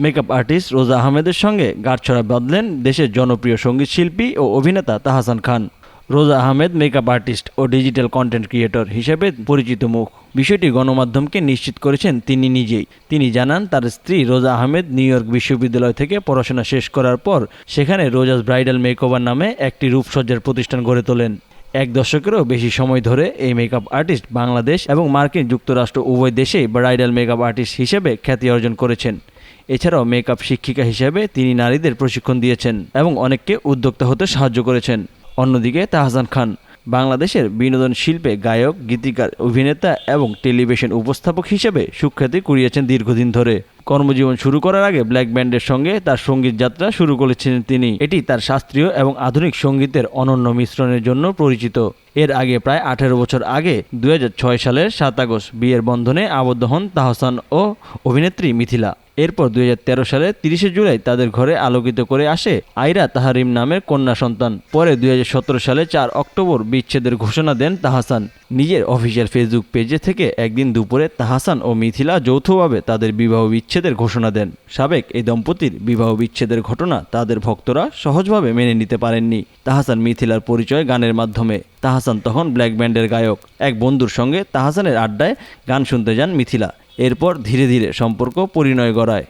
Makeup artist রোজা আহমেদের সঙ্গে গাঁটছড়া বাঁধলেন দেশের জনপ্রিয় সঙ্গীত শিল্পী ও অভিনেতা তাহসান খান। রোজা আহমেদ মেকআপ আর্টিস্ট ও ডিজিটাল কন্টেন্ট ক্রিয়েটর হিসেবে পরিচিত মুখ। বিষয়টি গণমাধ্যমকে নিশ্চিত করেছেন তিনি নিজেই। তিনি জানান, তার স্ত্রী রোজা আহমেদ নিউ ইয়র্ক বিশ্ববিদ্যালয় থেকে পড়াশোনা শেষ করার পর সেখানে রোজাস ব্রাইডাল মেকওভার নামে একটি রূপসজ্জার প্রতিষ্ঠান গড়ে তোলেন। এক দশকেরও বেশি সময় ধরে এই মেকআপ আর্টিস্ট বাংলাদেশ এবং মার্কিন যুক্তরাষ্ট্র উভয় দেশেই ব্রাইডাল মেকআপ আর্টিস্ট হিসেবে খ্যাতি অর্জন করেছেন। এছাড়াও মেকআপ শিক্ষিকা হিসেবে তিনি নারীদের প্রশিক্ষণ দিয়েছেন এবং অনেককে উদ্যোক্তা হতে সাহায্য করেছেন। অন্যদিকে তাহসান খান বাংলাদেশের বিনোদন শিল্পে গায়ক, গীতিকার, অভিনেতা এবং টেলিভিশন উপস্থাপক হিসেবে সুখ্যাতি কুড়িয়েছেন দীর্ঘদিন ধরে। কর্মজীবন শুরু করার আগে ব্ল্যাক ব্যান্ডের সঙ্গে তার সঙ্গীত যাত্রা শুরু করেছিলেন তিনি। এটি তার শাস্ত্রীয় এবং আধুনিক সঙ্গীতের অনন্য মিশ্রণের জন্য পরিচিত। এর আগে প্রায় 18 বছর আগে 2006 সালের 7 আগস্ট বিয়ের বন্ধনে আবদ্ধ হন তাহসান ও অভিনেত্রী মিথিলা। এরপর 2013 সালে 30 জুলাই তাদের ঘরে আলোকিত করে আসে আইরা তাহারিম নামের কন্যা সন্তান। পরে 2017 সালে 4 অক্টোবর বিচ্ছেদের ঘোষণা দেন তাহসান। নিজের অফিসিয়াল ফেসবুক পেজে থেকে একদিন দুপুরে তাহসান ও মিথিলা যৌথভাবে তাদের বিবাহ বিচ্ছেদের ঘোষণা দেন। সাবেক এই দম্পতির বিবাহ বিচ্ছেদের ঘটনা তাদের ভক্তরা সহজভাবে মেনে নিতে পারেননি। তাহসান মিথিলার পরিচয় গানের মাধ্যমে। তাহসান তখন ব্ল্যাক ব্যান্ডের গায়ক। এক বন্ধুর সঙ্গে তাহসানের আড্ডায় গান শুনতে যান মিথিলা। এরপর ধীরে ধীরে সম্পর্ক পরিণয় গড়ায়।